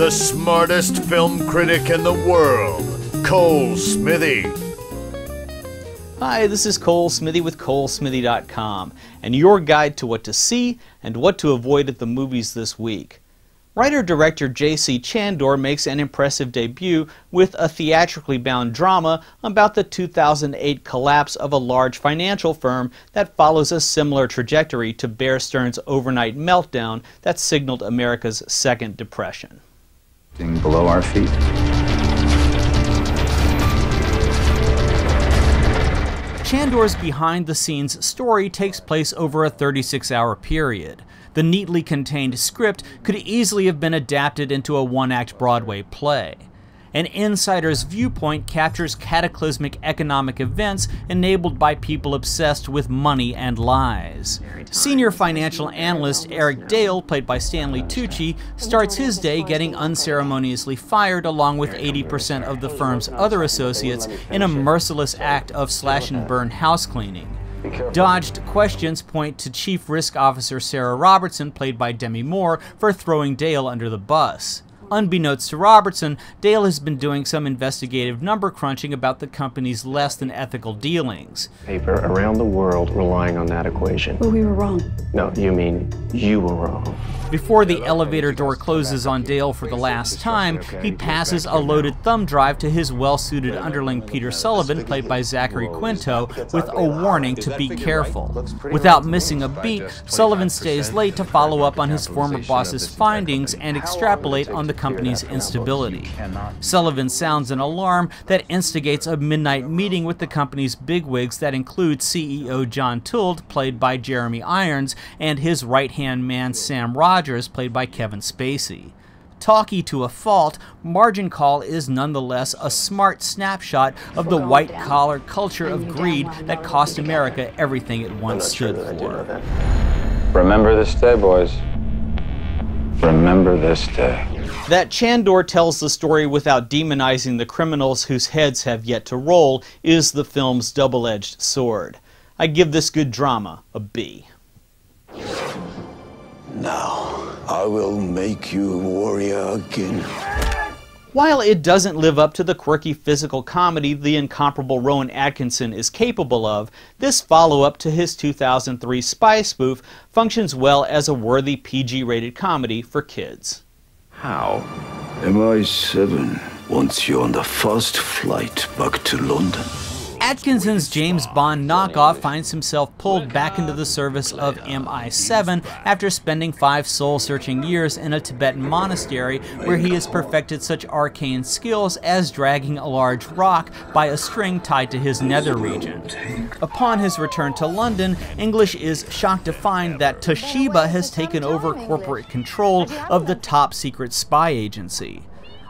the smartest film critic in the world, Cole Smithey. Hi, this is Cole Smithey with ColeSmithy.com, and your guide to what to see and what to avoid at the movies this week. Writer-director J.C. Chandor makes an impressive debut with a theatrically bound drama about the 2008 collapse of a large financial firm that follows a similar trajectory to Bear Stearns' overnight meltdown that signaled America's Second Depression. Below our feet. Chandor's behind-the-scenes story takes place over a 36-hour period. The neatly contained script could easily have been adapted into a one-act Broadway play. An insider's viewpoint captures cataclysmic economic events enabled by people obsessed with money and lies. Senior financial analyst Eric Dale, played by Stanley Tucci, starts his day getting unceremoniously fired along with 80% of the firm's other associates in a merciless act of slash-and-burn house cleaning. Dodged questions point to Chief Risk Officer Sarah Robertson, played by Demi Moore, for throwing Dale under the bus. Unbeknownst to Robertson, Dale has been doing some investigative number crunching about the company's less than ethical dealings. Paper around the world relying on that equation. Well, we were wrong. No, you mean you were wrong. Before the elevator door closes on Dale for the last time, he passes a loaded thumb drive to his well-suited underling Peter Sullivan, played by Zachary Quinto, with a warning to be careful. Without missing a beat, Sullivan stays late to follow up on his former boss's findings and extrapolate on the company's instability. Sullivan sounds an alarm that instigates a midnight meeting with the company's bigwigs that includes CEO John Tould, played by Jeremy Irons, and his right-hand man Sam Rogers, played by Kevin Spacey. Talky to a fault, Margin Call is nonetheless a smart snapshot of the white-collar culture of greed that cost America everything it once stood for. Remember this day, boys. Remember this day. That Chandor tells the story without demonizing the criminals whose heads have yet to roll is the film's double-edged sword. I give this good drama a B. Now, I will make you a warrior again. While it doesn't live up to the quirky physical comedy the incomparable Rowan Atkinson is capable of, this follow-up to his 2003 spy spoof functions well as a worthy PG-rated comedy for kids. How? MI7 wants you on the first flight back to London. Atkinson's James Bond knockoff finds himself pulled back into the service of MI7 after spending 5 soul-searching years in a Tibetan monastery where he has perfected such arcane skills as dragging a large rock by a string tied to his nether region. Upon his return to London, English is shocked to find that Toshiba has taken over corporate control of the top-secret spy agency.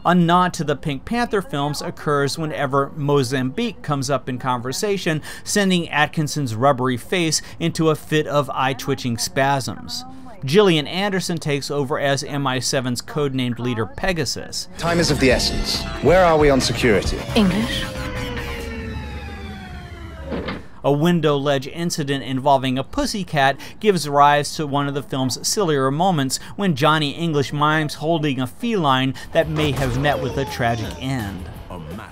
A nod to the Pink Panther films occurs whenever Mozambique comes up in conversation, sending Atkinson's rubbery face into a fit of eye-twitching spasms. Gillian Anderson takes over as MI7's codenamed leader Pegasus. Time is of the essence. Where are we on security? English. A window ledge incident involving a pussycat gives rise to one of the film's sillier moments when Johnny English mimes holding a feline that may have met with a tragic end.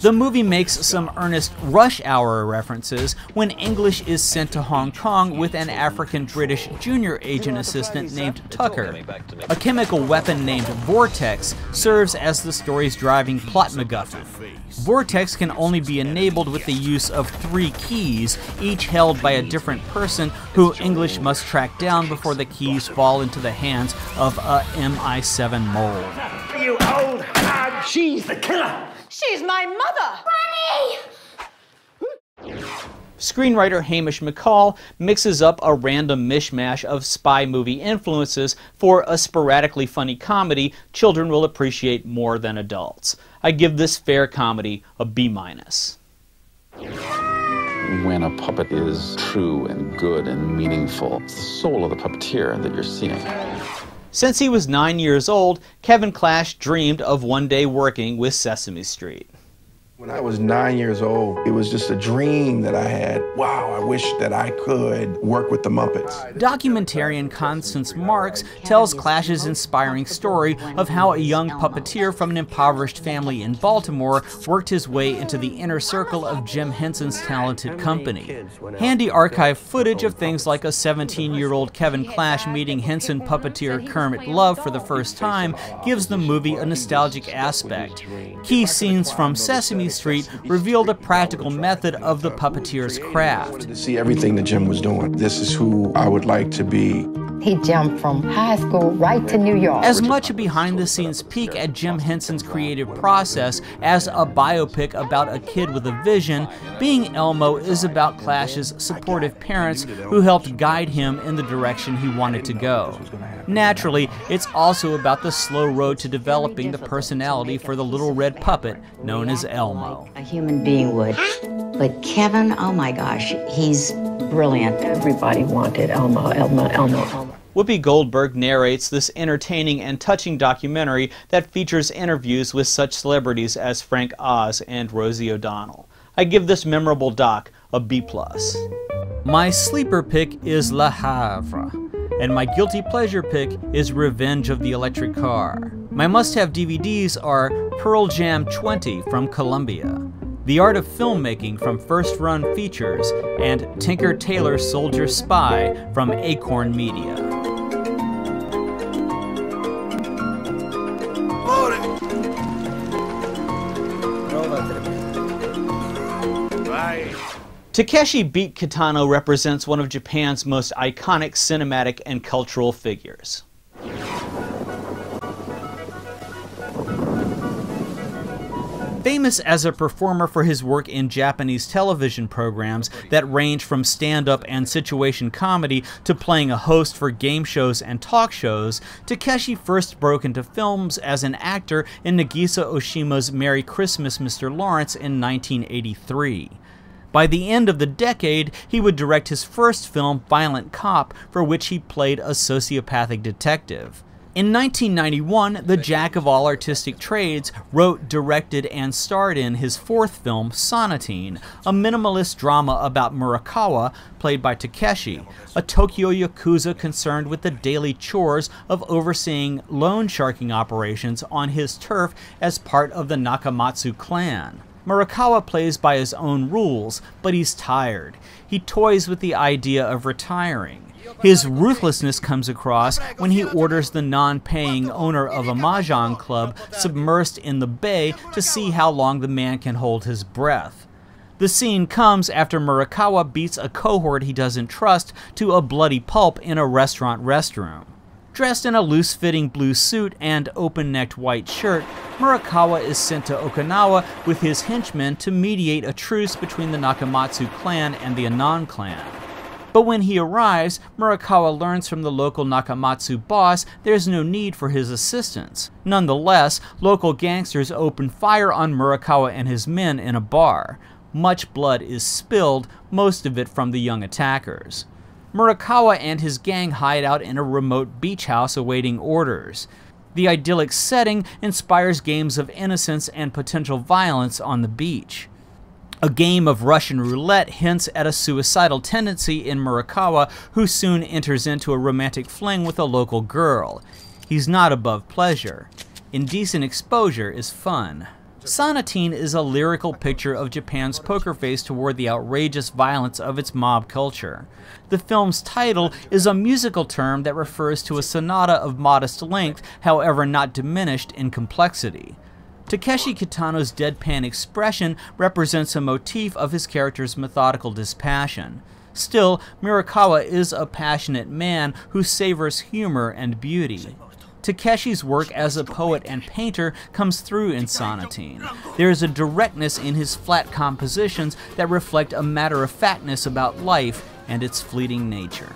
The movie makes some earnest Rush Hour references when English is sent to Hong Kong with an African-British junior agent assistant named Tucker. A chemical weapon named Vortex serves as the story's driving plot MacGuffin. Vortex can only be enabled with the use of 3 keys, each held by a different person who English must track down before the keys fall into the hands of a MI7 mole. You old hag! She's the killer! She's my mother! Granny! Screenwriter Hamish McCall mixes up a random mishmash of spy movie influences for a sporadically funny comedy children will appreciate more than adults. I give this fair comedy a B-. When a puppet is true and good and meaningful, it's the soul of the puppeteer that you're seeing. Since he was 9 years old, Kevin Clash dreamed of one day working with Sesame Street. When I was 9 years old, it was just a dream that I had. Wow, I wish that I could work with the Muppets. Documentarian Constance Marks tells Clash's inspiring story of how a young puppeteer from an impoverished family in Baltimore worked his way into the inner circle of Jim Henson's talented company. Handy archive footage of things like a 17-year-old Kevin Clash meeting Henson puppeteer Kermit Love for the first time gives the movie a nostalgic aspect. Key scenes from Sesame Street revealed a practical method of the puppeteer's craft. To see everything that Jim was doing, this is who I would like to be. He jumped from high school right to New York. As much a behind-the-scenes peek at Jim Henson's creative process as a biopic about a kid with a vision, Being Elmo is about Clash's supportive parents who helped guide him in the direction he wanted to go. Naturally, it's also about the slow road to developing the personality for the little red puppet known as Elmo. A human being would. But Kevin, oh my gosh, he's brilliant. Everybody wanted Elmo, Elmo, Elmo, Elmo. Whoopi Goldberg narrates this entertaining and touching documentary that features interviews with such celebrities as Frank Oz and Rosie O'Donnell. I give this memorable doc a B+. My sleeper pick is Le Havre, and my guilty pleasure pick is Revenge of the Electric Car. My must-have DVDs are Pearl Jam 20 from Columbia, The Art of Filmmaking from First Run Features, and Tinker Tailor Soldier Spy from Acorn Media. Takeshi Beat Kitano represents one of Japan's most iconic cinematic and cultural figures. Famous as a performer for his work in Japanese television programs that range from stand-up and situation comedy to playing a host for game shows and talk shows, Takeshi first broke into films as an actor in Nagisa Oshima's Merry Christmas, Mr. Lawrence in 1983. By the end of the decade, he would direct his first film, Violent Cop, for which he played a sociopathic detective. In 1991, the jack of all artistic trades wrote, directed, and starred in his fourth film, Sonatine, a minimalist drama about Murakawa, played by Takeshi, a Tokyo yakuza concerned with the daily chores of overseeing loan sharking operations on his turf as part of the Nakamatsu clan. Murakawa plays by his own rules, but he's tired. He toys with the idea of retiring. His ruthlessness comes across when he orders the non-paying owner of a mahjong club submersed in the bay to see how long the man can hold his breath. The scene comes after Murakawa beats a cohort he doesn't trust to a bloody pulp in a restaurant restroom. Dressed in a loose-fitting blue suit and open-necked white shirt, Murakawa is sent to Okinawa with his henchmen to mediate a truce between the Nakamatsu clan and the Anon clan. But when he arrives, Murakawa learns from the local Nakamatsu boss there's no need for his assistance. Nonetheless, local gangsters open fire on Murakawa and his men in a bar. Much blood is spilled, most of it from the young attackers. Murakawa and his gang hide out in a remote beach house awaiting orders. The idyllic setting inspires games of innocence and potential violence on the beach. A game of Russian roulette hints at a suicidal tendency in Murakawa, who soon enters into a romantic fling with a local girl. He's not above pleasure. Indecent exposure is fun. Sonatine is a lyrical picture of Japan's poker face toward the outrageous violence of its mob culture. The film's title is a musical term that refers to a sonata of modest length, however not diminished in complexity. Takeshi Kitano's deadpan expression represents a motif of his character's methodical dispassion. Still, Murakawa is a passionate man who savors humor and beauty. Takeshi's work as a poet and painter comes through in Sonatine. There is a directness in his flat compositions that reflect a matter-of-factness about life and its fleeting nature.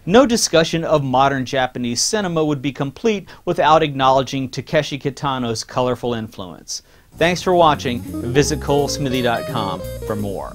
No discussion of modern Japanese cinema would be complete without acknowledging Takeshi Kitano's colorful influence. Thanks for watching. Visit ColeSmithy.com for more.